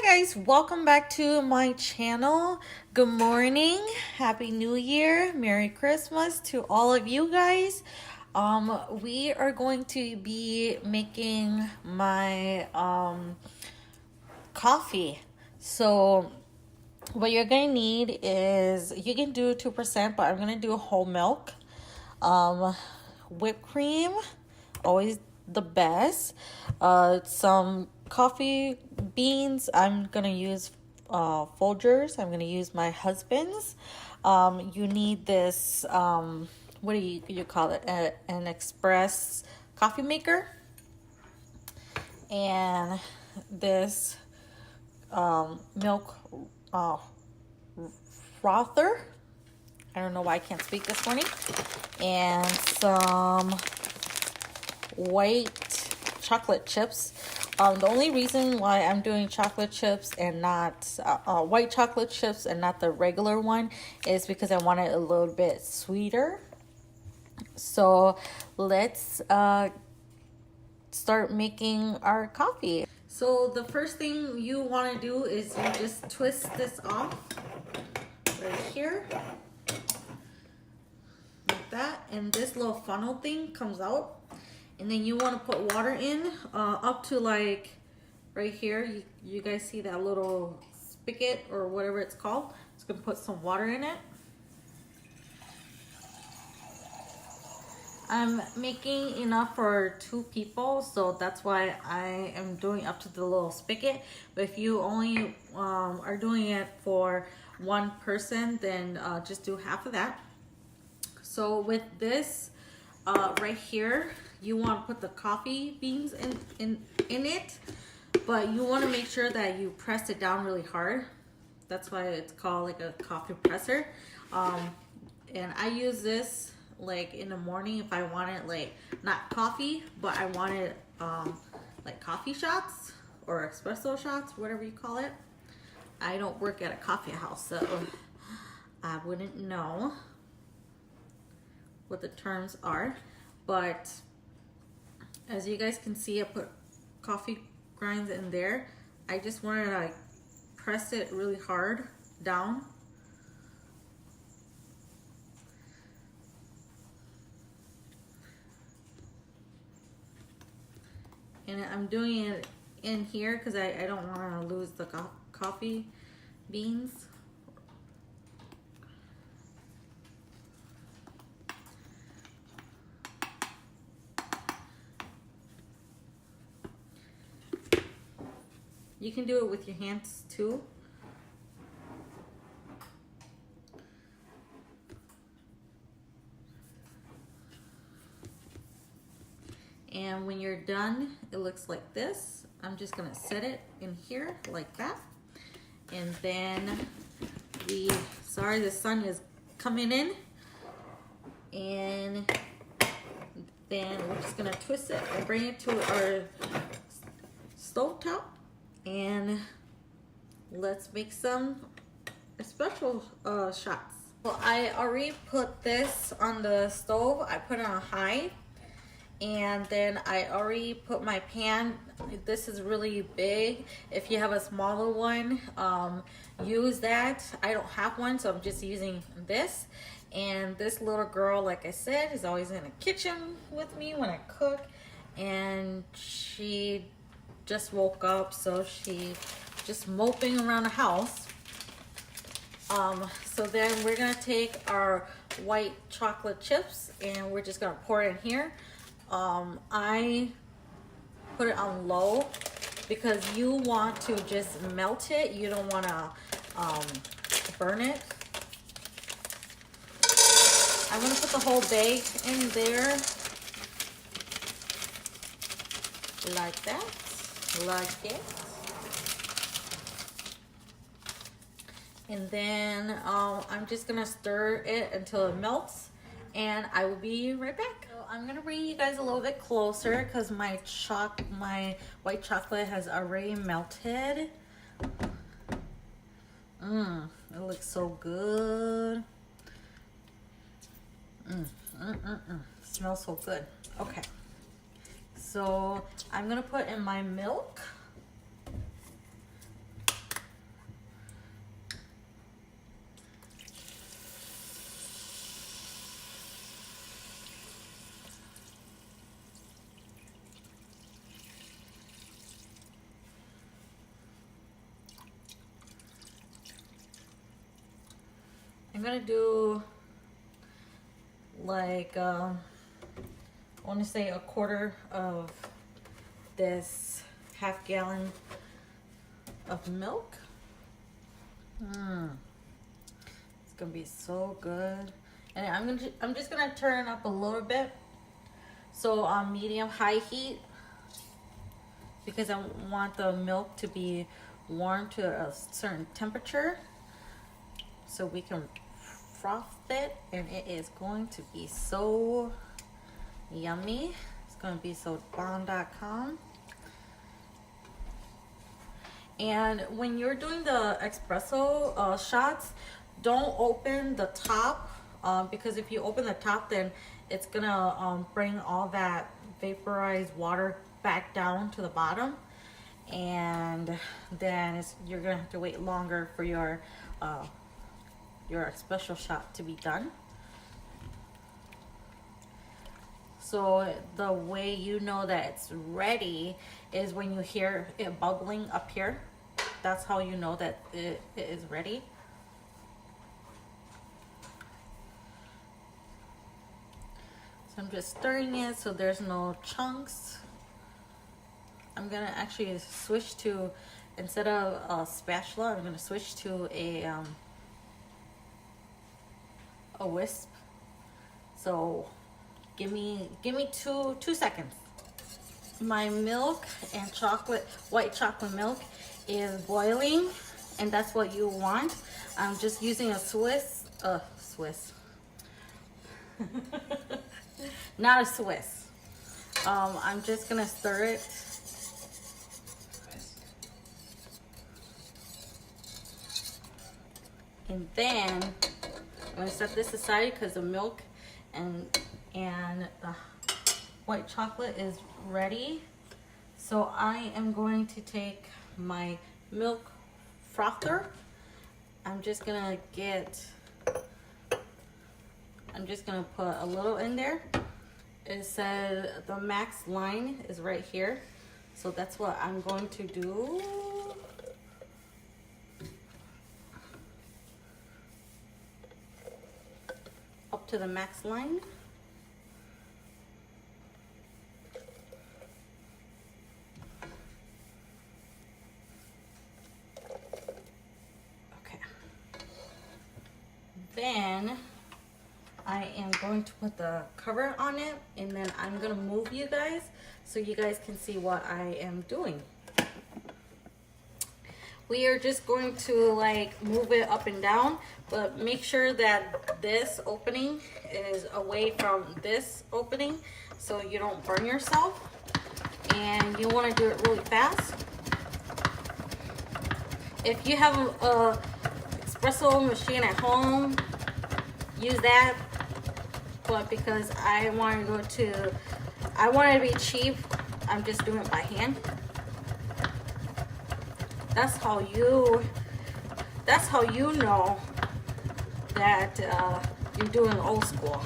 Guys, welcome back to my channel. Good morning, happy new year, merry Christmas to all of you guys. We are going to be making my coffee. So what you're gonna need is, you can do 2%, but I'm gonna do whole milk, whipped cream, always the best, some coffee beans. I'm gonna use Folgers. I'm gonna use my husband's. You need this, what do you call it, an express coffee maker, and this milk frother. I don't know why I can't speak this morning. And some white chocolate chips. The only reason why I'm doing chocolate chips and not white chocolate chips and not the regular one is because I want it a little bit sweeter. So let's start making our coffee. So the first thing you want to do is you just twist this off right here, like that, and this little funnel thing comes out. And then you want to put water in up to like right here. You guys see that little spigot or whatever it's called? It's going to put some water in it. I'm making enough for 2 people, so that's why I am doing up to the little spigot. But if you only are doing it for 1 person, then just do half of that. So with this right here, you want to put the coffee beans in it, but you want to make sure that you press it down really hard. That's why it's called like a coffee presser. And I use this like in the morning if I want it like not coffee, but I want it like coffee shots or espresso shots, whatever you call it. I don't work at a coffee house, so I wouldn't know what the terms are. But as you guys can see, I put coffee grinds in there. I just wanted to like press it really hard down. And I'm doing it in here because I don't want to lose the coffee beans. You can do it with your hands too. And when you're done, it looks like this. I'm just gonna set it in here like that. And then sorry, the sun is coming in. And then we're just gonna twist it and bring it to our stove top. And let's make some special shots. Well, I already put this on the stove. I put it on high. And then I already put my pan. This is really big. If you have a smaller one, use that. I don't have one, so I'm just using this. And this little girl, like I said, is always in the kitchen with me when I cook. And she just woke up, so she just moping around the house. So then we're gonna take our white chocolate chips and we're just gonna pour it in here. I put it on low because you want to just melt it. You don't want to burn it. I'm going to put the whole bag in there like that, like it. And then I'm just going to stir it until it melts, and I will be right back. I'm gonna bring you guys a little bit closer because my white chocolate has already melted. It looks so good. Smells so good. Okay, so I'm gonna put in my milk. gonna do like I want to say a quarter of this half gallon of milk. It's gonna be so good. And I'm just gonna turn it up a little bit, so on medium high heat, because I want the milk to be warm to a certain temperature so we can froth it, and it is going to be so yummy. It's going to be so bomb.com. And when you're doing the espresso shots, don't open the top, because if you open the top, then it's gonna bring all that vaporized water back down to the bottom, and then you're gonna have to wait longer for your espresso shot to be done. So the way you know that it's ready is when you hear it bubbling up here. That's how you know that it is ready. So I'm just stirring it so there's no chunks. I'm gonna actually switch to, instead of a spatula, I'm gonna switch to a whisk. So give me two seconds. My milk and white chocolate milk is boiling, and that's what you want. I'm just using a Swiss, not a Swiss. I'm just gonna stir it. And then I'm gonna set this aside because the milk and the white chocolate is ready. So I am going to take my milk frother. I'm just gonna put a little in there. It said the max line is right here, so that's what I'm going to do. Up to the max line. Okay. Then I am going to put the cover on it, and then I'm gonna move you guys so you guys can see what I am doing. We are just going to like move it up and down, but make sure that this opening is away from this opening so you don't burn yourself. And you want to do it really fast. If you have a espresso machine at home, use that. But because I want to be cheap, I'm just doing it by hand. That's how you know that you're doing old school.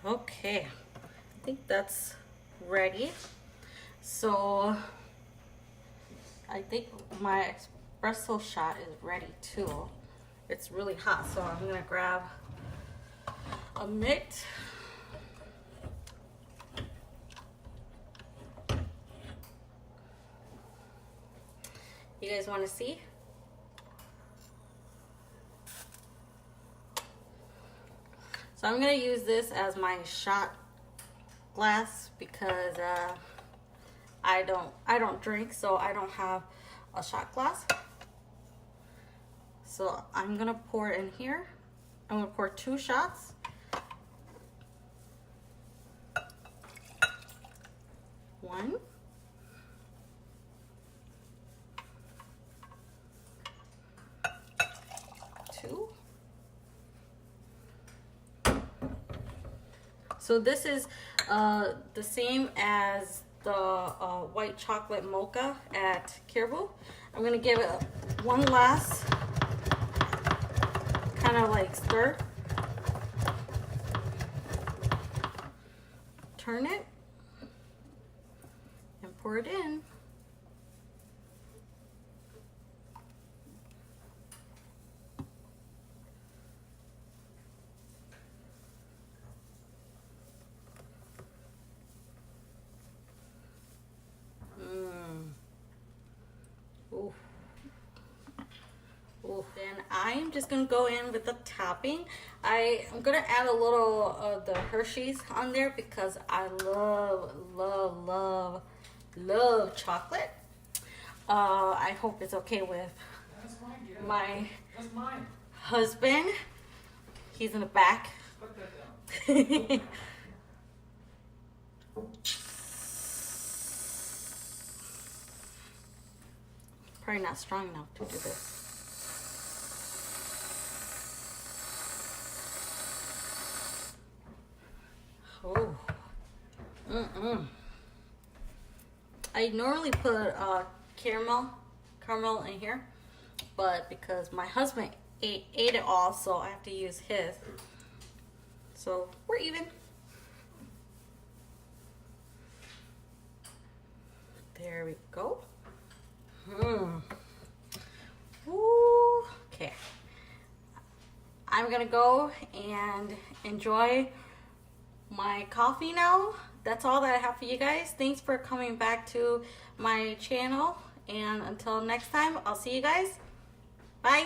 Okay, I think that's ready. So I think my espresso shot is ready too. It's really hot, so I'm gonna grab a mitt. You guys want to see? So I'm gonna use this as my shot glass because I don't drink, so I don't have a shot glass. So I'm gonna pour in here. I'm gonna pour 2 shots. One. So this is the same as the white chocolate mocha at Caribou. I'm gonna give it one last kind of like stir. Turn it and pour it in. Ooh. Ooh. Then I'm just gonna go in with the topping. I'm gonna add a little of the Hershey's on there because I love chocolate. I hope it's okay with my husband. He's in the back. Probably not strong enough to do this. Oh. I normally put caramel in here, but because my husband ate it all, so I have to use his. So we're even. There we go. Ooh. Okay. I'm gonna go and enjoy my coffee now. That's all that I have for you guys. Thanks for coming back to my channel, and until next time, I'll see you guys. Bye.